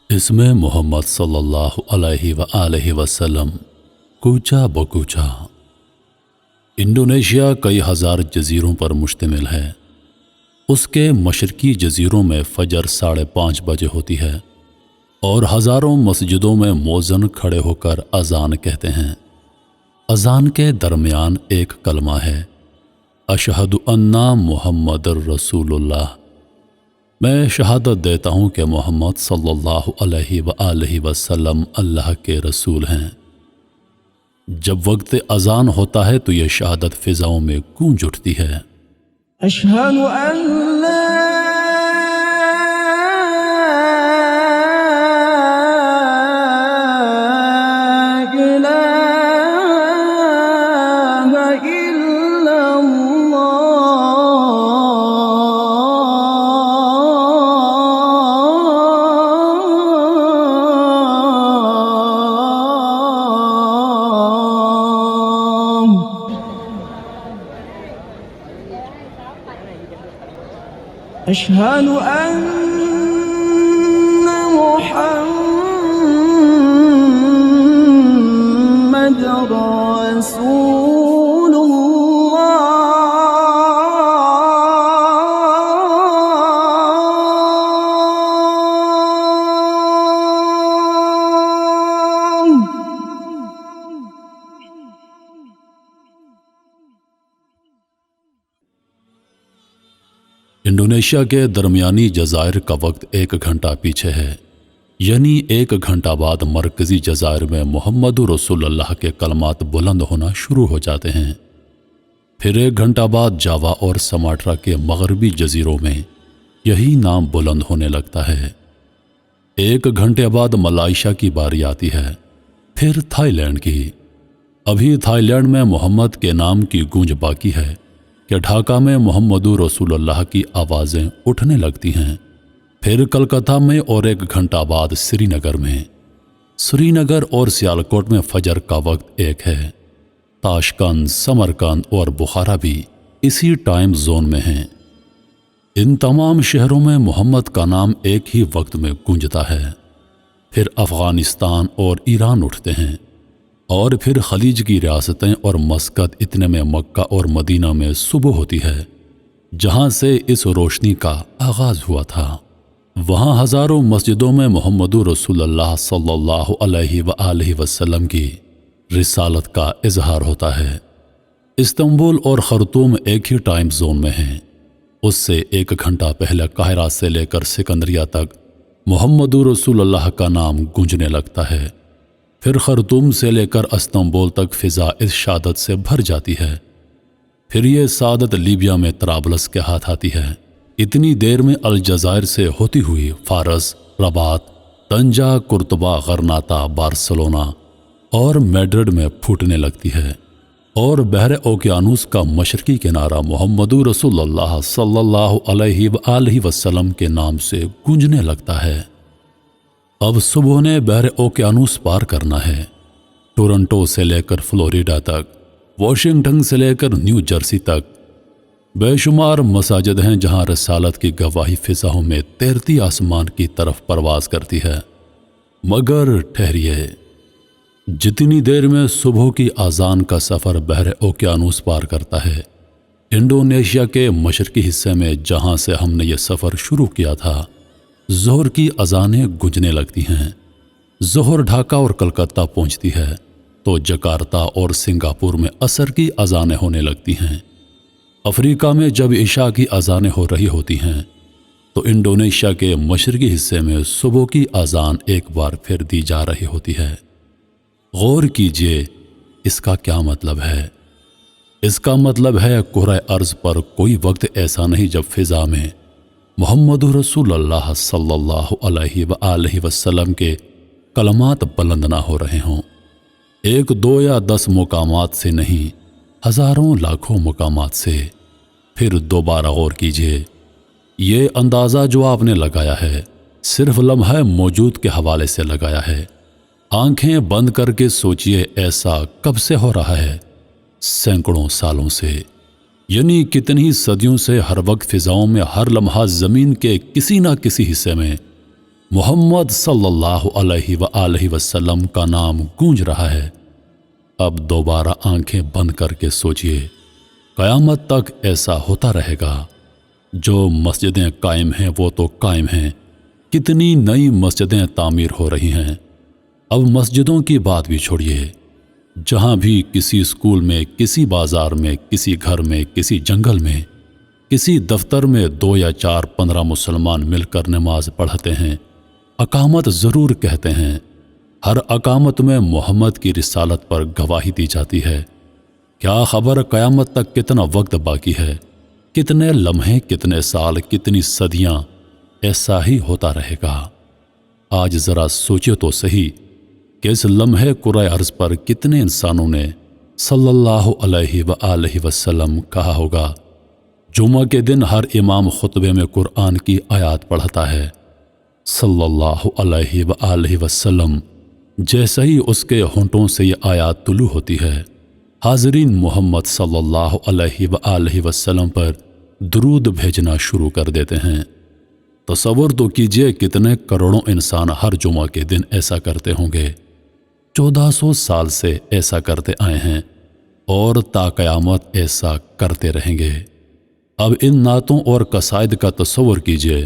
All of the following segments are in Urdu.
اس میں محمد صلی اللہ علیہ وآلہ وسلم کوچہ بکوچہ انڈونیشیا کئی ہزار جزیروں پر مشتمل ہے۔ اس کے مشرقی جزیروں میں فجر 5:30 بجے ہوتی ہے اور ہزاروں مسجدوں میں مؤذن کھڑے ہو کر اذان کہتے ہیں۔ اذان کے درمیان ایک کلمہ ہے، اشہد ان محمد رسول اللہ، میں شہادت دیتا ہوں کہ محمد صلی اللہ علیہ وآلہ وسلم اللہ کے رسول ہیں۔ جب وقت اذان ہوتا ہے تو یہ شہادت فضاؤں میں گونج اٹھتی ہے۔ اشہد ان لا الہ الا اشہد ان محمد رسول انڈونیشیا کے درمیانی جزائر کا وقت 1 گھنٹہ پیچھے ہے، یعنی 1 گھنٹہ بعد مرکزی جزائر میں محمد رسول اللہ کے کلمات بلند ہونا شروع ہو جاتے ہیں۔ پھر 1 گھنٹہ بعد جاوا اور سماٹرا کے مغربی جزیروں میں یہی نام بلند ہونے لگتا ہے۔ 1 گھنٹے بعد ملائیشیا کی باری آتی ہے، پھر تھائی لینڈ کی۔ ابھی تھائی لینڈ میں محمد کے نام کی گونج باقی ہے کہ ڈھاکہ میں محمد رسول اللہ کی آوازیں اٹھنے لگتی ہیں۔ پھر کلکتہ میں اور 1 گھنٹہ بعد سری نگر میں۔ سری نگر اور سیالکوٹ میں فجر کا وقت ایک ہے۔ تاشکند، سمرقند اور بخارا بھی اسی ٹائم زون میں ہیں۔ ان تمام شہروں میں محمد کا نام ایک ہی وقت میں گونجتا ہے۔ پھر افغانستان اور ایران اٹھتے ہیں، اور پھر خلیج کی ریاستیں اور مسقط، اتنے میں مکہ اور مدینہ میں صبح ہوتی ہے، جہاں سے اس روشنی کا آغاز ہوا تھا۔ وہاں ہزاروں مسجدوں میں محمد رسول اللہ صلی اللہ علیہ وآلہ وسلم کی رسالت کا اظہار ہوتا ہے۔ استنبول اور خرطوم ایک ہی ٹائم زون میں ہیں۔ اس سے 1 گھنٹہ پہلے قاہرہ سے لے کر سکندریہ تک محمد رسول اللہ کا نام گونجنے لگتا ہے۔ پھر خرطوم سے لے کر استنبول تک فضا اس شہادت سے بھر جاتی ہے۔ پھر یہ سعادت لیبیا میں طرابلس کے ہاتھ آتی ہے۔ اتنی دیر میں الجزائر سے ہوتی ہوئی فارس، رباط، طنجہ، قرطبہ، غرناطہ، بارسلونا اور میڈرڈ میں پھوٹنے لگتی ہے، اور بحر اوقیانوس کا مشرقی کنارہ محمد رسول اللہ صلی اللہ علیہ وآلہ وسلم کے نام سے گونجنے لگتا ہے۔ اب صبح نے بحر اوقیانوس پار کرنا ہے۔ ٹورنٹو سے لے کر فلوریڈا تک، واشنگٹن سے لے کر نیو جرسی تک بے شمار مساجد ہیں جہاں رسالت کی گواہی فضاؤں میں تیرتی آسمان کی طرف پرواز کرتی ہے۔ مگر ٹھہریے، جتنی دیر میں صبح کی اذان کا سفر بحر اوقیانوس پار کرتا ہے، انڈونیشیا کے مشرقی حصے میں جہاں سے ہم نے یہ سفر شروع کیا تھا، ظہر کی اذانیں گونجنے لگتی ہیں۔ ظہر ڈھاکہ اور کلکتہ پہنچتی ہے تو جکارتہ اور سنگاپور میں عصر کی اذانیں ہونے لگتی ہیں۔ افریقہ میں جب عشاء کی اذانیں ہو رہی ہوتی ہیں تو انڈونیشیا کے مشرقی حصے میں صبح کی اذان ایک بار پھر دی جا رہی ہوتی ہے۔ غور کیجئے، اس کا کیا مطلب ہے؟ اس کا مطلب ہے کرۂ ارض پر کوئی وقت ایسا نہیں جب فضا میں محمد رسول اللہ صلی اللہ علیہ وآلہ وسلم کے کلمات بلند نہ ہو رہے ہوں۔ 1، 2 یا 10 مقامات سے نہیں، ہزاروں لاکھوں مقامات سے۔ پھر دوبارہ غور کیجئے، یہ اندازہ جو آپ نے لگایا ہے صرف لمحہ موجود کے حوالے سے لگایا ہے۔ آنکھیں بند کر کے سوچئے، ایسا کب سے ہو رہا ہے؟ سینکڑوں سالوں سے، یعنی کتنی صدیوں سے ہر وقت فضاؤں میں ہر لمحہ زمین کے کسی نہ کسی حصے میں محمد صلی اللہ علیہ وآلہ وسلم کا نام گونج رہا ہے۔ اب دوبارہ آنکھیں بند کر کے سوچئے، قیامت تک ایسا ہوتا رہے گا۔ جو مسجدیں قائم ہیں وہ تو قائم ہیں، کتنی نئی مسجدیں تعمیر ہو رہی ہیں۔ اب مسجدوں کی بات بھی چھوڑیے، جہاں بھی کسی اسکول میں، کسی بازار میں، کسی گھر میں، کسی جنگل میں، کسی دفتر میں 2 یا 4 15 مسلمان مل کر نماز پڑھتے ہیں، اقامت ضرور کہتے ہیں۔ ہر اقامت میں محمد کی رسالت پر گواہی دی جاتی ہے۔ کیا خبر قیامت تک کتنا وقت باقی ہے؟ کتنے لمحے، کتنے سال، کتنی صدیاں ایسا ہی ہوتا رہے گا؟ آج ذرا سوچے تو صحیح کہ اس لمحے کرۂ ارض پر کتنے انسانوں نے صلی اللہ علیہ وآلہ وسلم کہا ہوگا۔ جمعہ کے دن ہر امام خطبے میں قرآن کی آیات پڑھتا ہے، صلی اللہ علیہ وآلہ وسلم جیسے ہی اس کے ہونٹوں سے یہ آیات طلوع ہوتی ہے، حاضرین محمد صلی اللہ علیہ وآلہ وسلم پر درود بھیجنا شروع کر دیتے ہیں۔ تصور تو کیجئے کتنے کروڑوں انسان ہر جمعہ کے دن ایسا کرتے ہوں گے۔ 1400 سال سے ایسا کرتے آئے ہیں اور تا قیامت ایسا کرتے رہیں گے۔ اب ان نعتوں اور قصائد کا تصور کیجئے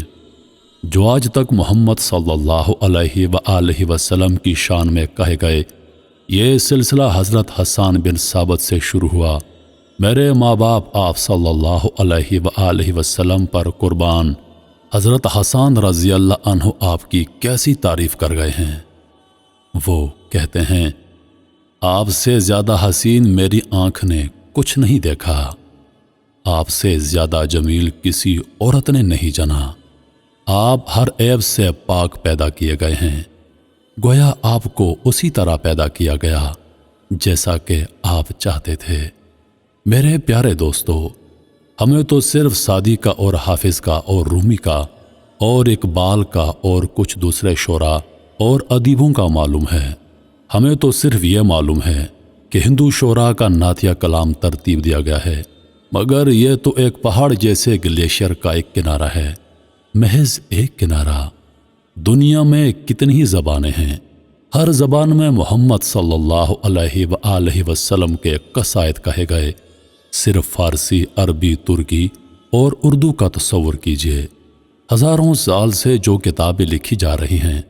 جو آج تک محمد صلی اللہ علیہ وآلہ وسلم کی شان میں کہے گئے۔ یہ سلسلہ حضرت حسان بن ثابت سے شروع ہوا۔ میرے ماں باپ آپ صلی اللہ علیہ وآلہ وسلم پر قربان، حضرت حسان رضی اللہ عنہ آپ کی کیسی تعریف کر گئے ہیں۔ وہ کہتے ہیں، آپ سے زیادہ حسین میری آنکھ نے کچھ نہیں دیکھا، آپ سے زیادہ جمیل کسی عورت نے نہیں جنا، آپ ہر عیب سے پاک پیدا کیے گئے ہیں، گویا آپ کو اسی طرح پیدا کیا گیا جیسا کہ آپ چاہتے تھے۔ میرے پیارے دوستو، ہمیں تو صرف سعدی کا اور حافظ کا اور رومی کا اور اقبال کا اور کچھ دوسرے شعراء اور ادیبوں کا معلوم ہے۔ ہمیں تو صرف یہ معلوم ہے کہ ہندو شعراء کا نعتیہ کلام ترتیب دیا گیا ہے، مگر یہ تو ایک پہاڑ جیسے گلیشیئر کا ایک کنارہ ہے، محض ایک کنارہ۔ دنیا میں کتنی ہی زبانیں ہیں، ہر زبان میں محمد صلی اللہ علیہ وآلہ وسلم کے قصائد کہے گئے۔ صرف فارسی، عربی، ترکی اور اردو کا تصور کیجئے۔ ہزاروں سال سے جو کتابیں لکھی جا رہی ہیں،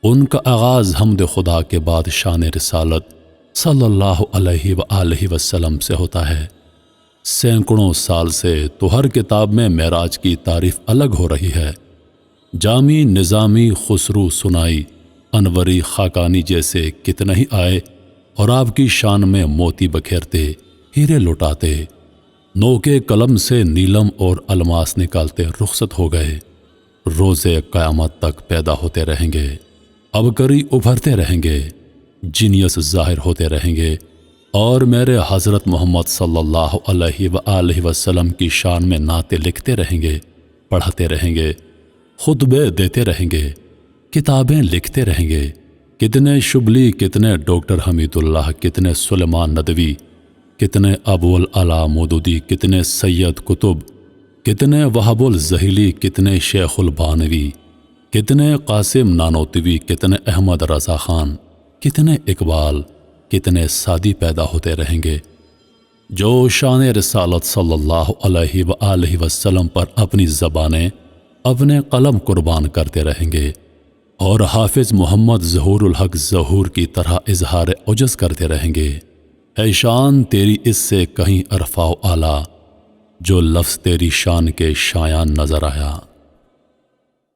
ان کا آغاز حمد خدا کے بعد شان رسالت صلی اللہ علیہ وآلہ وسلم سے ہوتا ہے۔ سینکڑوں سال سے تو ہر کتاب میں معراج کی تعریف الگ ہو رہی ہے۔ جامی، نظامی، خسرو، سنائی، انوری، خاقانی جیسے کتنے ہی آئے اور آپ کی شان میں موتی بکھیرتے، ہیرے لٹاتے، نوکے قلم سے نیلم اور الماس نکالتے رخصت ہو گئے۔ روزے قیامت تک پیدا ہوتے رہیں گے، عبقری ابھرتے رہیں گے، جینیس ظاہر ہوتے رہیں گے، اور میرے حضرت محمد صلی اللہ علیہ وآلہ وسلم کی شان میں نعتیں لکھتے رہیں گے، پڑھتے رہیں گے، خطبے دیتے رہیں گے، کتابیں لکھتے رہیں گے۔ کتنے شبلی، کتنے ڈاکٹر حمید اللہ، کتنے سلیمان ندوی، کتنے ابو العلا مودودی، کتنے سید قطب، کتنے وہب الزہیلی، کتنے شیخ البانوی، کتنے قاسم نانوتوی، کتنے احمد رضا خان، کتنے اقبال، کتنے سعدی پیدا ہوتے رہیں گے جو شان رسالت صلی اللہ علیہ وآلہ وسلم پر اپنی زبانیں، اپنے قلم قربان کرتے رہیں گے، اور حافظ محمد ظہور الحق ظہور کی طرح اظہار عجز کرتے رہیں گے۔ اے شان تیری اس سے کہیں ارفع و اعلیٰ، جو لفظ تیری شان کے شایان نظر آیا۔